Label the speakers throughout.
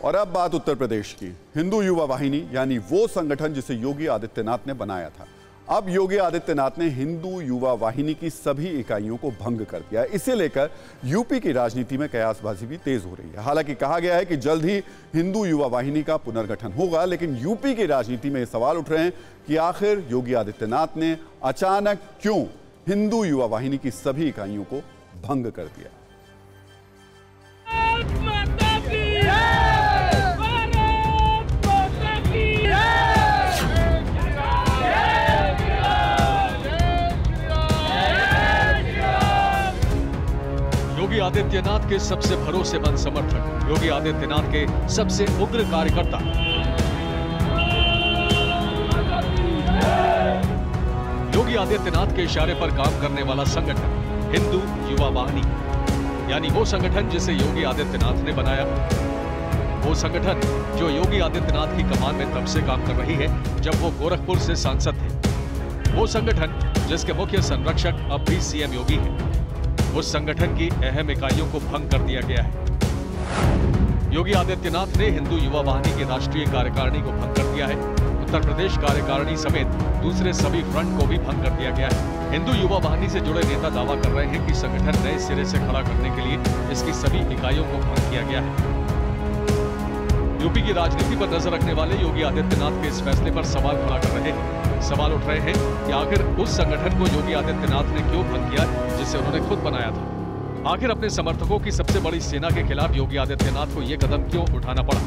Speaker 1: और अब बात उत्तर प्रदेश की। हिंदू युवा वाहिनी यानी वो संगठन जिसे योगी आदित्यनाथ ने बनाया था, अब योगी आदित्यनाथ ने हिंदू युवा वाहिनी की सभी इकाइयों को भंग कर दिया। इसे लेकर यूपी की राजनीति में कयासबाजी भी तेज हो रही है। हालांकि कहा गया है कि जल्द ही हिंदू युवा वाहिनी का पुनर्गठन होगा, लेकिन यूपी की राजनीति में ये सवाल उठ रहे हैं कि आखिर योगी आदित्यनाथ ने अचानक क्यों हिंदू युवा वाहिनी की सभी इकाइयों को भंग कर दिया।
Speaker 2: योगी आदित्यनाथ के सबसे भरोसेमंद समर्थक, योगी आदित्यनाथ के सबसे उग्र कार्यकर्ता, योगी आदित्यनाथ के इशारे पर काम करने वाला संगठन हिंदू युवा वाहिनी, यानी वो संगठन जिसे योगी आदित्यनाथ ने बनाया, वो संगठन जो योगी आदित्यनाथ की कमान में तब से काम कर रही है जब वो गोरखपुर से सांसद थे, वो संगठन जिसके मुख्य संरक्षक अब भी सीएम योगी हैं, उस संगठन की अहम इकाइयों को भंग कर दिया गया है। योगी आदित्यनाथ ने हिंदू युवा वाहिनी की राष्ट्रीय कार्यकारिणी को भंग कर दिया है। उत्तर प्रदेश कार्यकारिणी समेत दूसरे सभी फ्रंट को भी भंग कर दिया गया है। हिंदू युवा वाहिनी से जुड़े नेता दावा कर रहे हैं कि संगठन नए सिरे से खड़ा करने के लिए इसकी सभी इकाइयों को भंग किया गया है। यूपी की राजनीति पर नजर रखने वाले योगी आदित्यनाथ के इस फैसले पर सवाल खड़ा कर रहे हैं। सवाल उठ रहे हैं कि आखिर उस संगठन को योगी आदित्यनाथ ने क्यों भंग किया जिसे उन्होंने खुद बनाया था। आखिर अपने समर्थकों की सबसे बड़ी सेना के खिलाफ योगी आदित्यनाथ को यह कदम क्यों उठाना पड़ा।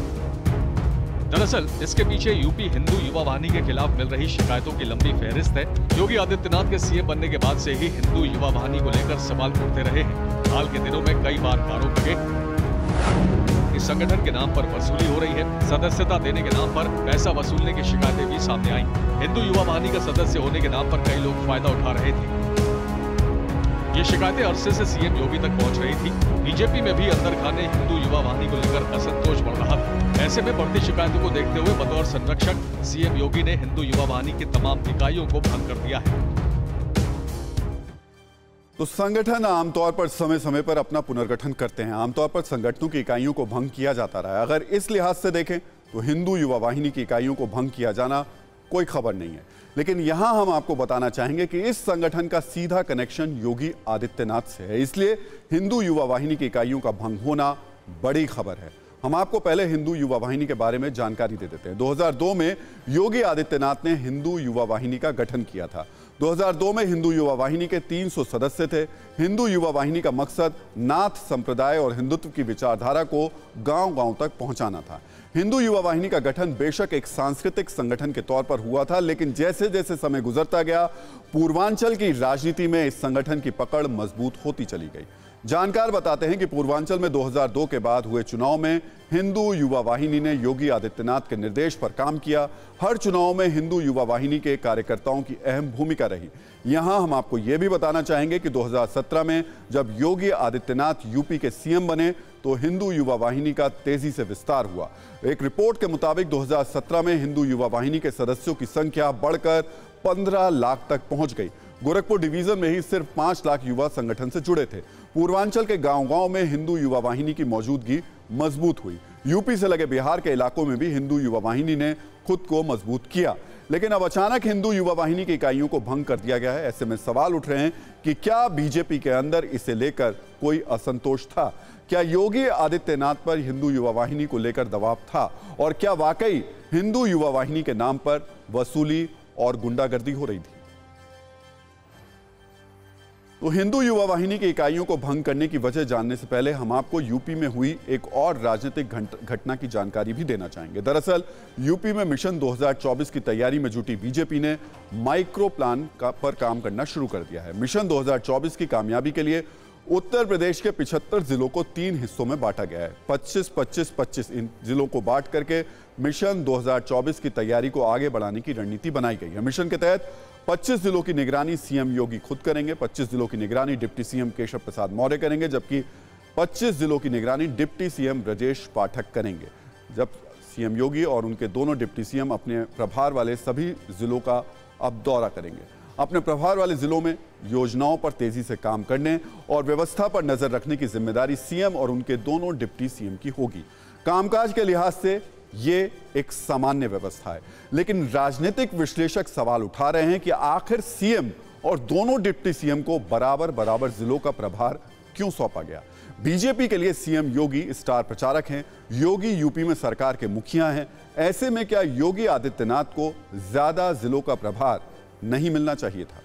Speaker 2: दरअसल इसके पीछे यूपी हिंदू युवा वाहिनी के खिलाफ मिल रही शिकायतों की लंबी फहरिस्त है। योगी आदित्यनाथ के सीएम बनने के बाद से ही हिंदू युवा वाहिनी को लेकर सवाल उठते रहे हैं। हाल के दिनों में कई बार आरोप लगे इस संगठन के नाम पर वसूली हो रही है, सदस्यता देने के नाम पर पैसा वसूलने की शिकायतें भी सामने आई। हिंदू युवा वाहिनी का सदस्य होने के नाम पर कई लोग फायदा उठा रहे थे। ये शिकायतें अरसे से सीएम योगी तक पहुंच रही थी। बीजेपी में भी अंदर खाने हिंदू युवा वाहिनी को लेकर असंतोष बढ़ रहा था। ऐसे में बढ़ती शिकायतों को देखते हुए बतौर संरक्षक सीएम योगी ने हिंदू युवा वाहिनी की तमाम इकाइयों को भंग कर दिया है।
Speaker 1: तो संगठन आमतौर पर समय समय पर अपना पुनर्गठन करते हैं। आमतौर पर संगठनों की इकाइयों को भंग किया जाता रहा है। अगर इस लिहाज से देखें तो हिंदू युवा वाहिनी की इकाइयों को भंग किया जाना कोई खबर नहीं है, लेकिन यहां हम आपको बताना चाहेंगे कि इस संगठन का सीधा कनेक्शन योगी आदित्यनाथ से है, इसलिए हिंदू युवा वाहिनी की इकाइयों का भंग होना बड़ी खबर है। हम आपको पहले हिंदू युवा वाहिनी के बारे में जानकारी दे देते हैं। 2002 में योगी आदित्यनाथ ने हिंदू युवा वाहिनी का गठन किया था। 2002 में हिंदू युवा वाहिनी के 300 सदस्य थे। हिंदू युवा वाहिनी का मकसद नाथ संप्रदाय और हिंदुत्व की विचारधारा को गांव-गांव तक पहुंचाना था। हिंदू युवा वाहिनी का गठन बेशक एक सांस्कृतिक संगठन के तौर पर हुआ था, लेकिन जैसे जैसे समय गुजरता गया पूर्वांचल की राजनीति में इस संगठन की पकड़ मजबूत होती चली गई। जानकार बताते हैं कि पूर्वांचल में 2002 के बाद हुए चुनाव में हिंदू युवा वाहिनी ने योगी आदित्यनाथ के निर्देश पर काम किया। हर चुनाव में हिंदू युवा वाहिनी के कार्यकर्ताओं की अहम भूमिका रही। यहां हम आपको यह भी बताना चाहेंगे कि 2017 में जब योगी आदित्यनाथ यूपी के सीएम बने तो हिंदू युवा वाहिनी का तेजी से विस्तार हुआ। एक रिपोर्ट के मुताबिक 2017 में हिंदू युवा वाहिनी के सदस्यों की संख्या बढ़कर 15 लाख तक पहुंच गई। गोरखपुर डिवीजन में ही सिर्फ 5 लाख युवा संगठन से जुड़े थे। पूर्वांचल के गांव-गांव में हिंदू युवा वाहिनी की मौजूदगी मजबूत हुई। यूपी से लगे बिहार के इलाकों में भी हिंदू युवा वाहिनी ने खुद को मजबूत किया, लेकिन अब अचानक हिंदू युवा वाहिनी की इकाइयों को भंग कर दिया गया है। ऐसे में सवाल उठ रहे हैं कि क्या बीजेपी के अंदर इसे लेकर कोई असंतोष था? क्या योगी आदित्यनाथ पर हिंदू युवा वाहिनी को लेकर दबाव था? और क्या वाकई हिंदू युवा वाहिनी के नाम पर वसूली और गुंडागर्दी हो रही थी? तो हिंदू युवा वाहिनी की इकाइयों को भंग करने की वजह जानने से पहले हम आपको यूपी में हुई एक और राजनीतिक घटना की जानकारी भी देना चाहेंगे। दरअसल यूपी में मिशन 2024 की तैयारी में जुटी बीजेपी ने माइक्रो प्लान पर काम करना शुरू कर दिया है। मिशन 2024 की कामयाबी के लिए उत्तर प्रदेश के 75 जिलों को 3 हिस्सों में बांटा गया है। 25-25-25 इन जिलों को बांट करके मिशन 2024 की तैयारी को आगे बढ़ाने की रणनीति बनाई गई है। मिशन के तहत 25 जिलों की निगरानी सीएम योगी खुद करेंगे। 25 जिलों की निगरानी डिप्टी सीएम केशव प्रसाद मौर्य करेंगे, जबकि 25 जिलों की निगरानी डिप्टी सीएम ब्रजेश पाठक करेंगे। जब सीएम योगी और उनके दोनों डिप्टी सीएम अपने प्रभार वाले सभी जिलों का अब दौरा करेंगे। अपने प्रभार वाले जिलों में योजनाओं पर तेजी से काम करने और व्यवस्था पर नजर रखने की जिम्मेदारी सीएम और उनके दोनों डिप्टी सीएम की होगी। कामकाज के लिहाज से ये एक सामान्य व्यवस्था है, लेकिन राजनीतिक विश्लेषक सवाल उठा रहे हैं कि आखिर सीएम और दोनों डिप्टी सीएम को बराबर बराबर जिलों का प्रभार क्यों सौंपा गया। बीजेपी के लिए सीएम योगी स्टार प्रचारक हैं, योगी यूपी में सरकार के मुखिया हैं। ऐसे में क्या योगी आदित्यनाथ को ज्यादा जिलों का प्रभार नहीं मिलना चाहिए था?